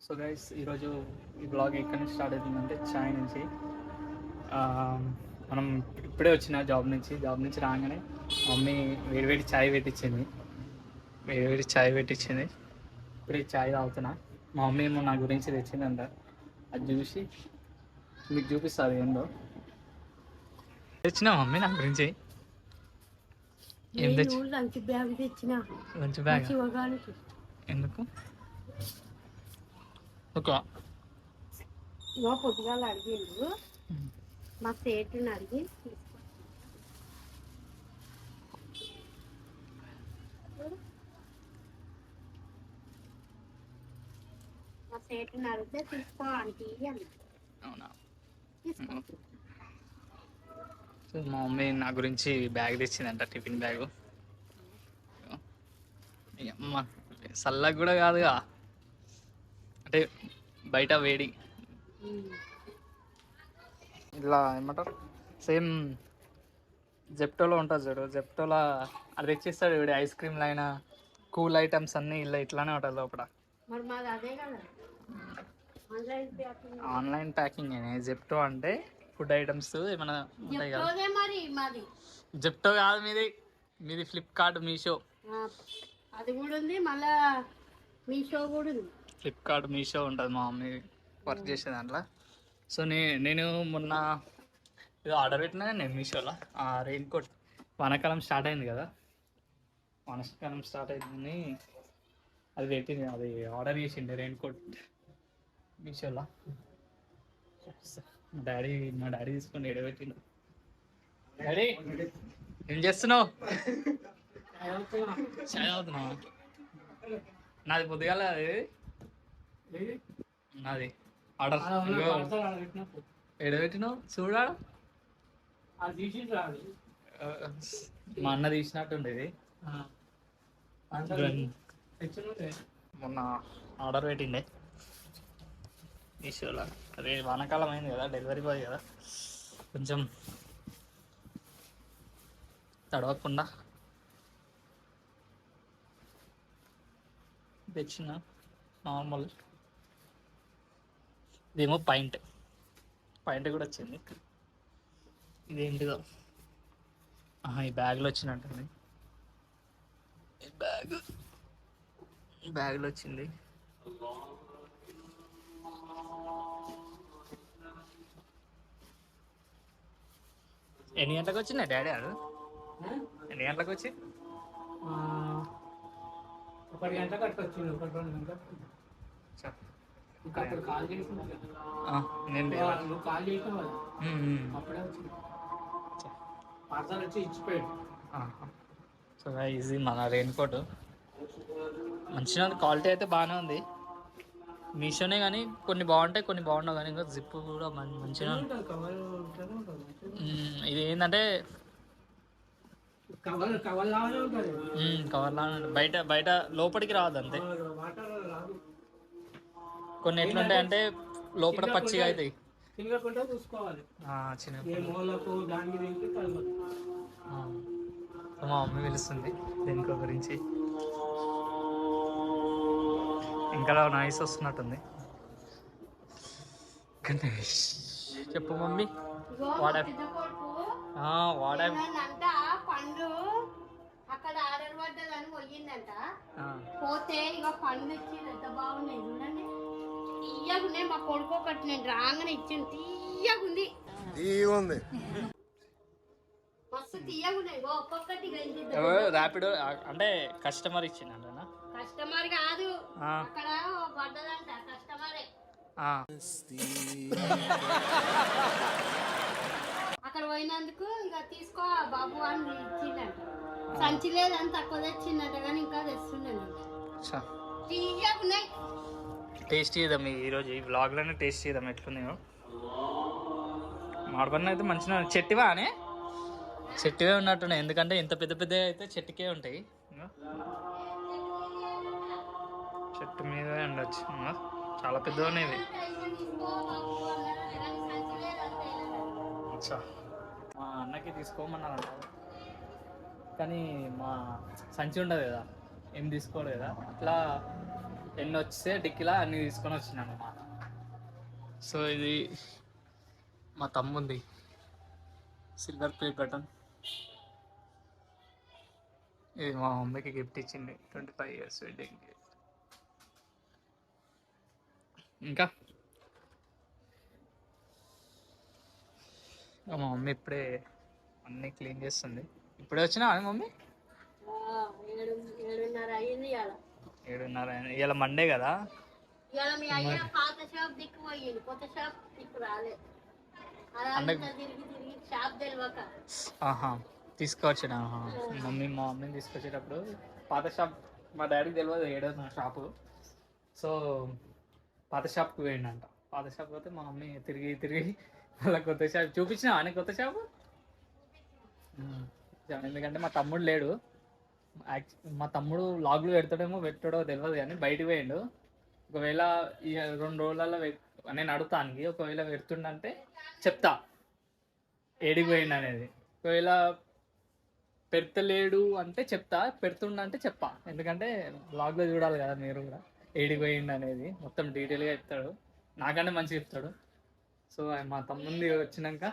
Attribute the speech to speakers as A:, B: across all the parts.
A: So guys ఈరోజు ఈ blog ఎక్కడి నుంచి స్టార్ట్ అవుతుందంటే చాయ్ నుంచి. మనం ఇప్పుడే వచ్చిన జాబ్ నుంచి రాగానే మమ్మీ వేడివేడి చాయ్ పెట్టించింది. ఇప్పుడే చాయ్ తాగుతున్నా. మా మమ్మీ ఏమో నా గురించి తెచ్చిందంట. అది చూసి మీకు చూపిస్తుంది ఏందో. తెచ్చినా మమ్మీ నా గురించి ఏం తెచ్చి?
B: లంచ్ బ్యాగ్ తెచ్చిన.
A: లంచ్ బ్యాగ్ ఎందుకు? ఓకే
B: పొద్దుగాల అడిగిండు, మా సేటుని అడిగి మా సేటుని అడిగితే తీసుకో ఆంటీ అని.
A: అవునా? సో మా మమ్మీ నా గురించి బ్యాగ్ తెచ్చిందంట, టిఫిన్ బ్యాగు. అమ్మ చల్లగా కూడా కాదుగా, అంటే బయట వేడి ఇలా ఏమంటారు, సేమ్ జెప్టోలో ఉంటుంది చూడు, జెప్టోలో అది తెచ్చిస్తాడు వీడి. ఐస్ క్రీమ్లు అయినా కూల్ ఐటమ్స్ అన్నీ ఇలా ఇట్లానే ఉంటుంది లోపల. ఆన్లైన్ ప్యాకింగ్ జెప్టో అంటే ఫుడ్ ఐటమ్స్ ఏమైనా ఉంటాయి కదా. జెప్టో కాదు, మీది ఫ్లిప్కార్ట్, మీషో.
B: అది కూడా ఉంది, మళ్ళా మీషో కూడా ఉంది.
A: ఫ్లిప్కార్ట్, మీషో ఉంటుంది మా మమ్మీ వర్క్ చేసే దాంట్లో. సో నేను మొన్న ఏదో ఆర్డర్ పెట్టినా నేను మీషోలో. రెయిన్ కోట్, వానాకాలం స్టార్ట్ అయింది కదా, అది పెట్టింది, అది ఆర్డర్ చేసిండే రెయిన్ కోట్ మీషోలో. మా డాడీ తీసుకొని ఎడబెట్టిండు. డాడీ ఏం చేస్తున్నావు? చాయ్ అవుతున్నావా? నాది పొద్దుగాల నాది ఆర్డర్ ఎడబెట్టినావు చూడా. మా అన్న తీసినట్టుండేది. మొన్న ఆర్డర్ పెట్టిండే మీషోలో. అదే వానాకాలం అయింది కదా, డెలివరీ బాయ్ కదా, కొంచెం తడవకుండా తెచ్చిన. నార్మల్ ఇదేమో పాయింట్ కూడా వచ్చింది. ఇదేంటిదో ఈ బ్యాగ్లో వచ్చినట్టుంది. ఈ బ్యాగ్లో వచ్చింది. ఎన్ని గంటలకు వచ్చిందా డాడీ? అది ఎన్ని గంటలకు వచ్చి?
C: 1 గంటలకు అట్లా వచ్చింది. 1-2 గంటలకు అప్పుడు కాల్ చేసిన నువ్వు కాల్ చేసినావు కదా, అప్పుడే వచ్చింది. పార్సల్ వచ్చి ఇచ్చిపోయాడు.
A: సో ఈజీ మన రెయిన్ కోట్ మంచిగా ఉంది, క్వాలిటీ అయితే బాగానే ఉంది. మీషోనే కానీ కొన్ని బాగుంటాయి, కొన్ని బాగుండవు. కానీ ఇంకా జిప్ కూడా మంచిగా. ఇది ఏంటంటే
C: కవర్ లాగానే ఉంటుంది.
A: బయట లోపలికి రాదు అంతే. కొన్ని ఎట్లుంటాయంటే లోపల పచ్చిగా అవుతాయి.
C: తినకుండా చూసుకోవాలి,
A: మా మమ్మీ పిలుస్తుంది దేనికో గురించి. ఇంకా నాయిస్ వస్తున్నట్టుంది. చెప్పు మమ్మీ.
B: పండు అక్కడ ఆర్డర్ పడ్డదని పోయిందంట. పోతే ఇక పండు ఇచ్చి ఎంత బాగున్నాయి చూడండి, తీయగున్నాయి. మా కొడుకు ఒకటి నేను రాగానే ఇచ్చింది, తీయగుంది, మస్తు తీయగున్నాయి. ఒక్కొక్కటి
A: ర్యాపిడో అంటే కస్టమర్ ఇచ్చిందంట.
B: కస్టమర్ కాదు, అక్కడ పడ్డదంట, కస్టమరే. అక్కడ పోయినందుకు ఇక తీసుకో బాబు అని ఇచ్చిందంట. సంచి లేదని తక్కువ తెచ్చిందంట, కానీ ఇంకా తెస్తుండేనంట.
A: టేస్ట్ చేద్దాం ఈరోజు, ఈ వ్లాగ్లోనే టేస్ట్ చేద్దాం ఎట్లుంది. మాడపన్న అయితే మంచిగా చెట్టువా అని చెట్టువే ఉన్నట్టున్నాయి, ఎందుకంటే ఇంత పెద్ద పెద్ద అయితే చెట్టుకే ఉంటాయి. చెట్టు మీద ఉండొచ్చు, చాలా పెద్దగా ఉన్నాయి. మా అన్నకి తీసుకోమన్నారంట, కానీ మా సంచి ఉండదు కదా, ఏం తీసుకోలేదు కదా. అట్లా ఎన్ని వస్తే డిక్కిలా అన్ని తీసుకొని వచ్చినాను అన్నమాట. సో ఇది మా తమ్ముంది సిల్వర్ ప్లే బటన్. ఇది మా మమ్మీకి గిఫ్ట్ ఇచ్చింది 25 years వెడ్డింగ్. ఇంకా మా మమ్మీ ఇప్పుడే అన్నీ క్లీన్ చేస్తుంది. ఇప్పుడే వచ్చినా మమ్మీ
B: 7:30 అయింది ఇవాళ.
A: 7:30. ఇవాళ మండే కదా.
B: ఇవాళ మీ అయ్య పాత షాప్ దిక్కు పోయింది, కొత్త షాప్ దిక్కు రాలే. అదంతా తిరిగి తిరిగి షాప్ తెలియక.
A: ఆహా తీసుకొచ్చిన మా మమ్మీని తీసుకొచ్చేటప్పుడు పాత షాప్ మా డాడీకి తెలియదు ఏడో నా షాపు. సో పాత షాప్కి పోయిండంట. పాత షాప్ పోతే మా మమ్మీ తిరిగి తిరిగి మళ్ళీ కొత్త షాప్ చూపించిన అని కొత్త షాపు. ఎందుకంటే మా తమ్ముడు లేడు. మా తమ్ముడు లాగ్లు పెడతాడేమో పెట్టాడో తెలియదు కానీ బయటికి పోయిండు. ఒకవేళ ఈ 2 రోజులలో నేను అడుగుతానికి ఒకవేళ పెడుతుండంటే చెప్తా ఏడికి పోయిండు అనేది. ఒకవేళ పెడతలేడు అంటే చెప్తా, పెడుతుండంటే చెప్పా. ఎందుకంటే బ్లాగ్లో చూడాలి కదా మీరు కూడా ఏడికి పోయిండు అనేది మొత్తం డీటెయిల్గా చెప్తాడు, నాకంటే మంచిగా చెప్తాడు. సో మా తమ్ముంది వచ్చినాక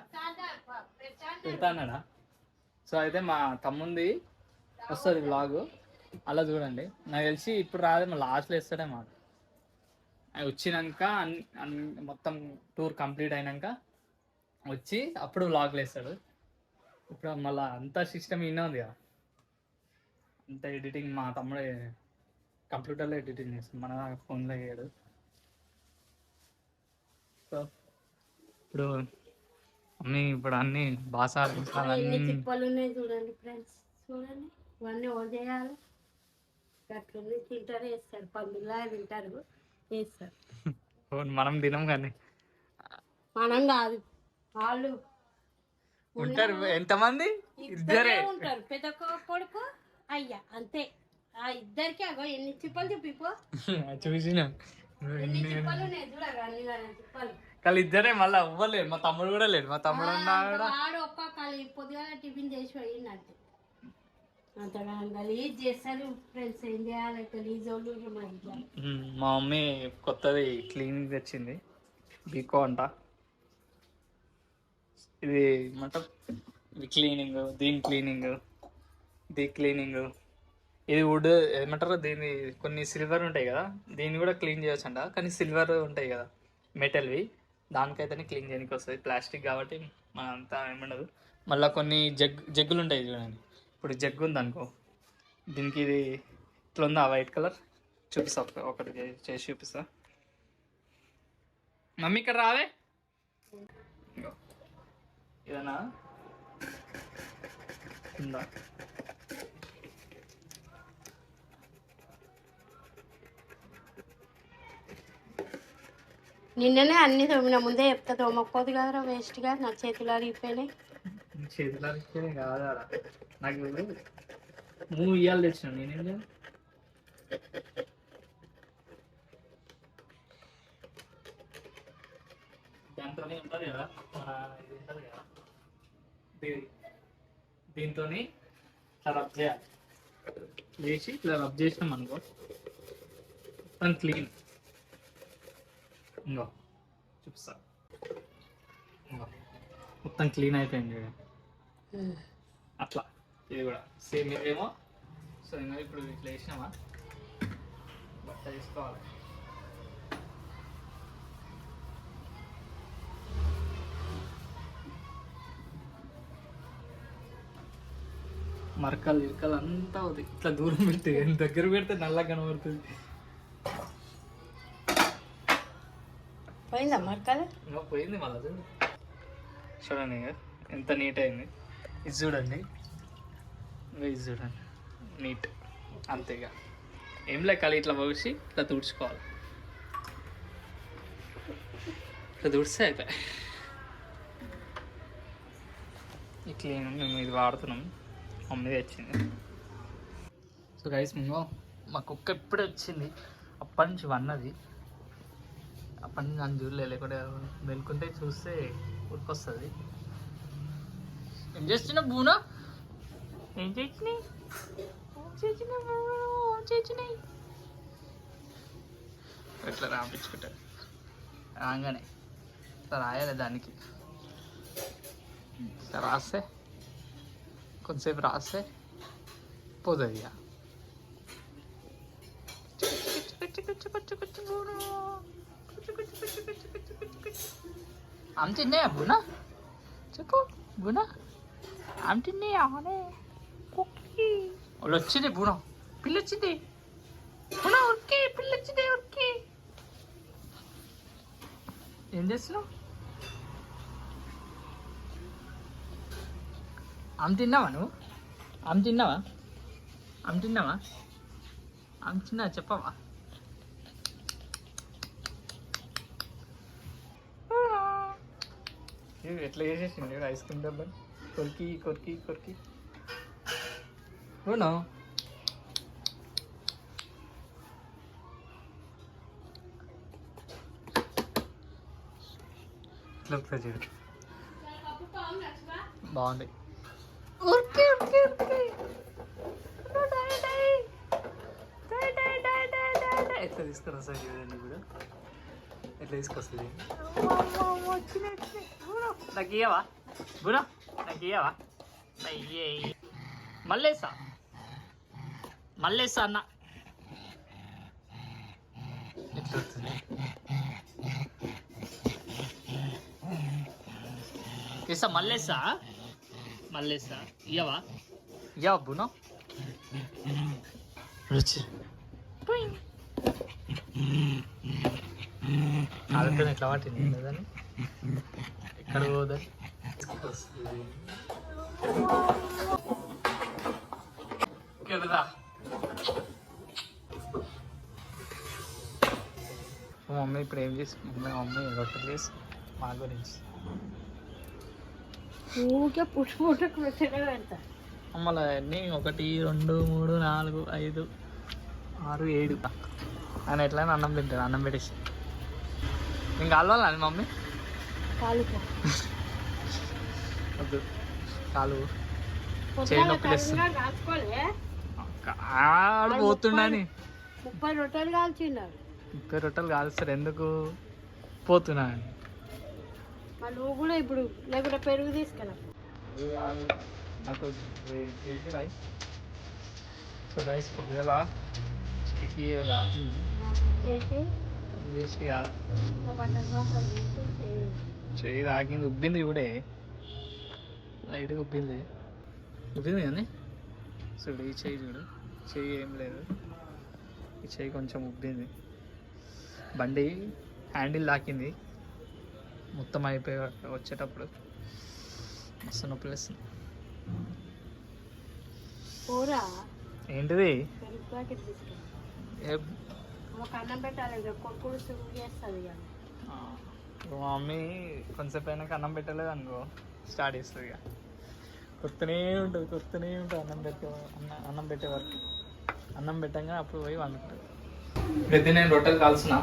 A: పెడతా అన్నాడా. సో అయితే మా తమ్ముంది వస్తుంది బ్లాగు, అలా చూడండి. నాకు తెలిసి ఇప్పుడు రాదేమో, లాస్ట్లో వేస్తాడే మాట. అది వచ్చినాక మొత్తం టూర్ కంప్లీట్ అయినాక వచ్చి అప్పుడు బ్లాగ్లు వేస్తాడు. ఇప్పుడు మళ్ళీ అంతా సిస్టమ్ ఇన్నే ఉంది కదా, అంత ఎడిటింగ్ మా తమ్ముడే కంప్యూటర్లో ఎడిటింగ్ చేస్తాడు, మన ఫోన్లో వేయడు. సో ఇప్పుడు అన్నీ ఇప్పుడు అన్నీ బాసాలు
B: చిప్పలు ఉన్నాయి చూడండి ఫ్రెండ్స్, చూడండి ఇవన్నీ చేయాలి. అట్లనే తింటారు, వేస్తారు, పందులా తింటారు, వేస్తారు.
A: మనం తినం కానీ
B: మనం కాదు, వాళ్ళు
A: ఉంటారు. ఎంతమంది? ఇద్దరే
B: ఉంటారు, పెద్ద కొడుకు అయ్యా, అంతే. ఆ ఇద్దరికి అగో ఎన్ని చిప్పలు చెప్పిపో
A: చూసిన
B: ఎన్ని చిప్పలు ఉన్నాయి చూడగా, అన్ని చిప్పలు.
A: కానీ ఇద్దరే, మళ్ళీ అవ్వలేదు. మా తమ్ముడు కూడా లేడు. మా తమ్ముడు
B: వాడు ఒక్క పొద్దుగా టిఫిన్ చేసి పోయిందంటే అంతగా గలీజ్ చేస్తారు ఫ్రెండ్స్. ఏం చేయాలి, గలీజ్ వాళ్ళు మా ఇంట్లో.
A: మా మమ్మీ కొత్తది క్లీనింగ్ తెచ్చింది, బీకో అంట. ఇది ఏమంటారు, ఇది క్లీనింగ్, దీని క్లీనింగ్, ఇది క్లీనింగ్. ఇది వుడ్ ఏమంటారు, దీని కొన్ని సిల్వర్ ఉంటాయి కదా, దీన్ని కూడా క్లీన్ చేయొచ్చు అంట. కానీ సిల్వర్ ఉంటాయి కదా మెటల్వి, దానికైతేనే క్లీన్ చేయడానికి వస్తుంది. ప్లాస్టిక్ కాబట్టి మన అంతా ఏముండదు. మళ్ళీ కొన్ని జగ్గులు ఉంటాయి చూడండి. ఇప్పుడు జగ్గు ఉంది అనుకో, దీనికి ఇది ఇట్లా ఉందా వైట్ కలర్, చూపిస్తా ఒకటి చేసి చూపిస్తా. మమ్మీ ఇక్కడ రావే, ఇదనా ఉందా.
B: నిన్ననే అన్ని తోమిన, ముందే చెప్తా తోమకపోదు కదరా వేస్ట్గా. నా చేతులు అరిగిపోయినాయి.
A: చేతులు అరిగిపోయినాయి కాదా, నాకు మూవ్ ఇయ్యాలి తెచ్చిన నేనేం. దాంతోనే ఉంటుంది కదా, ఇది ఉంటుంది కదా, దీంతో ఇట్లా రబ్ చేయాలి. వేసి ఇట్లా రబ్ చేసినాం అనుకో మొత్తం క్లీన్. ఇంకో చూపిస్తా, ఇంకో మొత్తం క్లీన్ అయిపోయింది అట్లా. ఇది కూడా సేమ్ ఇదేమో. సో ఇంకా ఇప్పుడు ఇట్లా వేసినామా, బట్ట తీసుకోవాలి. మరకలు ఇరకలు అంతా అవుతాయి. ఇట్లా దూరం పెడితే దగ్గర పెడితే నల్లగా కనబడుతుంది.
B: పోయిందా మరకలు?
A: ఇంకా పోయింది మళ్ళీ. చూడండి ఎంత నీట్ అయింది. ఇది చూడండి, ఇది చూడండి నీట్. అంతేగా ఏం లేకాలి, ఇట్లా పోసి ఇట్లా తుడుచుకోవాలి. ఇట్లా తుడిస్తే అయిపోయి. ఈ క్లీన్ మేము ఇది వాడుతున్నాం, మమ్మీ తెచ్చింది. సో గైస్ మేము మా కుక్క ఎప్పుడే వచ్చింది, అప్పటి నుంచి వన్నది. అప్పటి నుంచి నన్ను చూడలే, లేకుంటే మెలుకుంటే చూస్తే ఉరికొస్తుంది. ఏం చేస్తున్నావు బూనా? ఏం చేసినాయి? ఇట్లా రాపించుకుంటారు రాగానే ఇట్లా రాయాలి దానికి. ఇట్లా రాస్తే కొంతసేపు రాస్తే పోతుంది ఇక. ఆమె తిన్నాయా బునా? చెప్పు బునా ఆమె తిన్నాయా? కుక్కీ వాళ్ళు వచ్చింది బునా, పిల్ల వచ్చింది బునా, ఉరికి పిల్ల వచ్చింది ఉరికి. ఏం చేస్తున్నావు? ఆమె తిన్నావా నువ్వు? ఆమె తిన్నావా? ఆమె తిన్నావా? ఆమె తిన్నా చెప్పవా? ఎట్లా చేసేసింది ఐస్ క్రీమ్ డబ్బా కొరికి కొరికి కొరికి. అవునా ఇట్లా చూడు బాగుంది. ఉరికి ఉరికి ఉరికి ఎట్లా తీసుకొని వస్తుంది చూడండి ఇప్పుడు. ఎట్లా తీసుకొస్తుంది? నాకు ఇయ్యవా బునా? నాకు ఇయ్యవా? అయ్యే మల్లేసా మల్లేసా అన్న ఎట్లా వస్తుంది? ఇసా మల్లేసా మల్లేసా ఇయ్యవా? ఇయ్యవా బునా? రుచి ఆలోచన ఎట్లా పట్టింది లేదని ఎక్కడ పోదని కదా. మా మమ్మీ ఇప్పుడు ఏం చేసి మా మమ్మీ రొట్టెలు చేసి మా గురించి
B: ఊరికే పుట్టు పుట్టుకు పెడతా.
A: మమ్మల్ని అన్నీ 1 2 3 4 5 6 7 ఆయన ఎట్లయినా అన్నం తింటాడు. అన్నం పెట్టేసి ఇంకా కలవాలని మమ్మీ
B: కాలుకో
A: వద్దు కాలు చేయి నొప్పి లేస్తుంది. ఆడు పోతుండని
B: 30 రొట్టెలు కాల్చిన్నారు.
A: 30 రొట్టెలు కాలుస్తారు ఎందుకు పోతున్నా అని.
B: నువ్వు కూడా ఇప్పుడు లేకుంటే పెరుగు తీసుకెళ్ళా.
A: నాకు సో రైస్ పొద్దుగల చెయ్యి తాగింది ఉబ్బింది కూడా లైట్గా ఉబ్బింది కానీ చూడు ఈ చెయ్యి చూడు, చెయ్యి ఏం లేదు, ఈ చెయ్యి కొంచెం ఉబ్బింది. బండి హ్యాండిల్ తాకింది మొత్తం అయిపోయి వచ్చేటప్పుడు మస్తు నొప్పి వేస్తుంది. ఏంటిది?
B: అన్నం పెట్టాలి కొడుకుడు చేస్తుంది.
A: మా మమ్మీ కొంతసేపు అయినాక అన్నం పెట్టలేదు అనుకో స్టార్ట్ చేస్తుంది ఇక. కొత్తనే ఉంటుంది అన్నం పెట్టే వరకు. అన్నం పెట్టంగా అప్పుడు పోయి వండుకుంటుంది. ప్రతి నేను రొట్టెలు కాల్సిన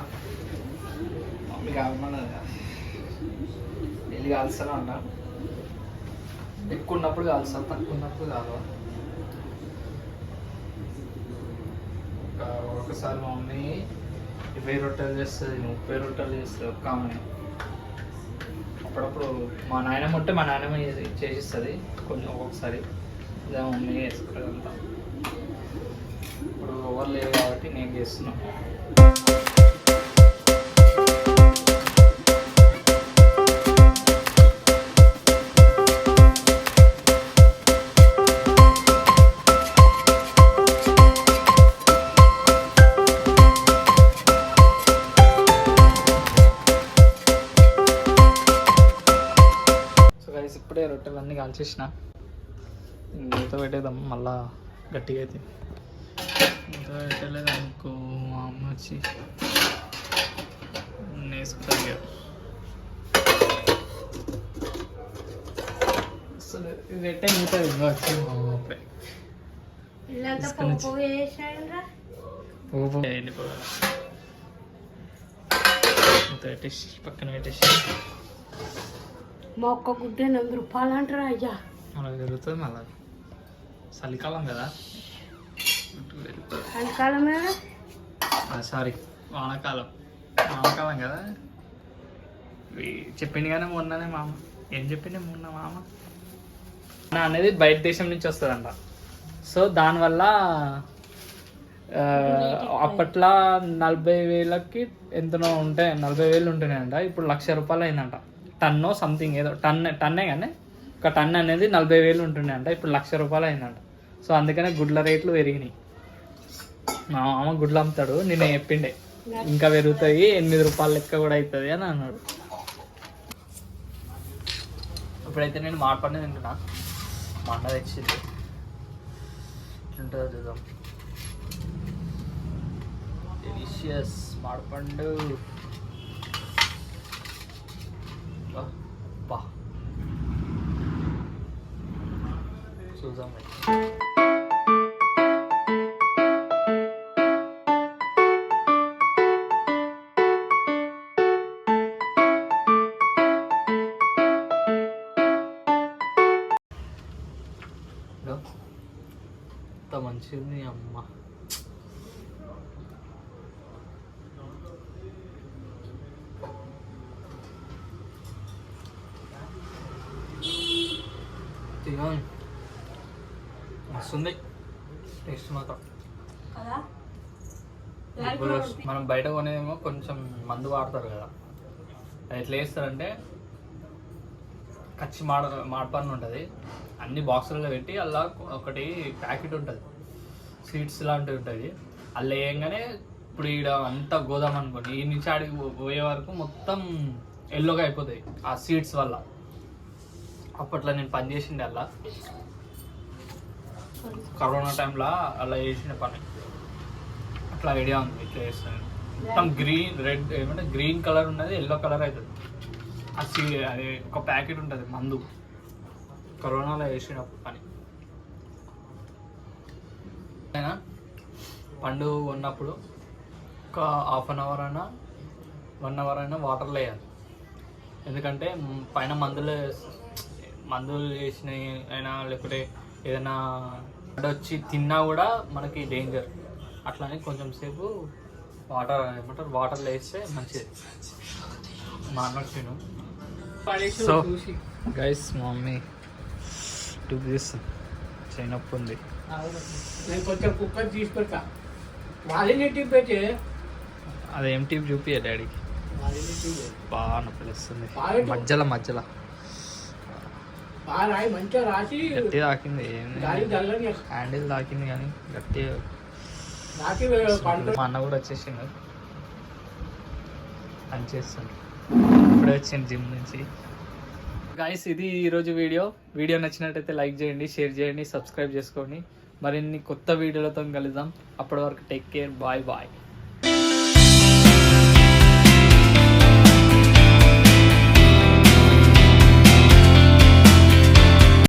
A: మమ్మీ కావాలన్నా వెళ్ళి కాల్స్తానే ఉంటా. ఎక్కువ ఉన్నప్పుడు కాల్స్తాను, తక్కువ ఉన్నప్పుడు కాదు. ఒకసారి మా మమ్మీ 20 రొట్టెలు చేస్తుంది, 30 రొట్టెలు చేస్తుంది ఒక్క ఆమె. అప్పుడప్పుడు మా నాయనమ్మ ఉంటే మా నాయనమ్మ చేసిస్తుంది కొంచెం ఒక్కొక్కసారి. ఇదే మమ్మీ చేసుకుంటుంది అంతా. ఇప్పుడు ఎవరు లేదు కాబట్టి నేను చేస్తున్నాను. ఇప్పుడే రొట్టెలు అన్నీ కాల్చేసిన, మూత పెట్టేద్దాం మళ్ళా గట్టిగా అయితే. మూత పెట్టలేదు అనుకో మా అమ్మ వచ్చి వేసుకుంటారు ఇక. అసలు ఇది పెట్టే మూత వచ్చి మా అమ్మ అప్పుడే వెళ్ళిపోవాలి. మూత పెట్టేసి పక్కన పెట్టేసి.
B: మా ఒక్క గుడ్డ 8 రూపాయలు అంటారా అయ్యా?
A: అలా జరుగుతుంది మళ్ళీ. చలికాలం కదా,
B: చలికాలం
A: సారీ వానాకాలం. మామకాలం కదా చెప్పింది కానీ మొన్ననే మామ ఏం చెప్పింది మొన్న మామ నా అనేది బయట దేశం నుంచి వస్తుందంట. సో దానివల్ల అప్పట్లో 40,000కి ఎంతనో ఉంటాయి, 40,000 ఉంటున్నాయంట. ఇప్పుడు 1,00,000 రూపాయలు అయిందంట. టన్నో సంథింగ్ ఏదో టన్నే కానీ ఒక టన్ అనేది 40,000 ఉంటుండే అంట. ఇప్పుడు 1,00,000 రూపాయలు అయిందంట. సో అందుకనే గుడ్ల రేట్లు పెరిగినాయి. మా మామ గుడ్లు అమ్ముతాడు, నేను చెప్పిండే ఇంకా పెరుగుతాయి 8 రూపాయల లెక్క కూడా అవుతుంది అని అన్నాడు. ఇప్పుడైతే నేను మాడపండు తింటున్నా. మా అన్న తెచ్చింది ఉంటుందో చూద్దాం. డెలిషియస్ మాడపండు. బా చూద్దాం. ఎంత మంచిది అమ్మ. వస్తుంది టేస్ట్ మాత్రం. మనం బయట కొనేదేమో కొంచెం మందు వాడతారు కదా, అది ఎట్లా వేస్తారంటే కచ్చి మాడపన్ను ఉంటుంది, అన్ని బాక్సులలో పెట్టి అలా ఒకటి ప్యాకెట్ ఉంటుంది, సీడ్స్ లాంటివి ఉంటుంది. అలా వేయంగానే ఇప్పుడు ఈడ అంతా గోదాం అనుకోండి, ఈ నుంచి ఆడికి పోయే వరకు మొత్తం ఎల్లోగా అయిపోతాయి ఆ సీడ్స్ వల్ల. అప్పట్లో నేను పని చేసిండే అలా, కరోనా టైంలో అలా చేసిన పని. అట్లా ఐడియా ఉంది ఇట్లా చేస్తాను. మొత్తం గ్రీన్ రెడ్ ఏమంటే గ్రీన్ కలర్ ఉన్నది ఎల్లో కలర్ అవుతుంది. అది ఒక ప్యాకెట్ ఉంటుంది మందు, కరోనాలో వేసినప్పుడు పని. అయినా పండు ఉన్నప్పుడు ఒక ½ అన్ అవర్ అయినా 1 అవర్ అయినా వాటర్లో వేయాలి. ఎందుకంటే పైన మందులు వేసినవి అయినా లేకపోతే ఏదైనా వచ్చి తిన్నా కూడా మనకి డేంజర్. అట్లానే కొంచెం సేపు వాటర్లో వేస్తే మంచిది. మా అన్నట్టు తిను. సో గైస్ మా మమ్మీ టూప్ తీస్తుంది, చేయనొప్పి ఉంది.
C: నేను కొంచెం కుక్కర్ తీసుకొచ్చా, వాళ్ళని టిప్ పెట్టి
A: అదేం టిప్ చూపి డాడీకి. బాగా నొప్పి వస్తుంది మధ్యలో
C: మంచిగా రాసి
A: గట్టి తాకింది, హ్యాండిల్ తాకింది కానీ గట్టి. మా అన్న కూడా వచ్చేసిండు, పని చేస్తుండు, ఇప్పుడే వచ్చింది జిమ్ నుంచి. గైస్ ఇది ఈరోజు వీడియో నచ్చినట్టయితే లైక్ చేయండి, షేర్ చేయండి, సబ్స్క్రైబ్ చేసుకోండి. మరిన్ని కొత్త వీడియోలతో కలుద్దాం. అప్పటి వరకు టేక్ కేర్, బాయ్ బాయ్.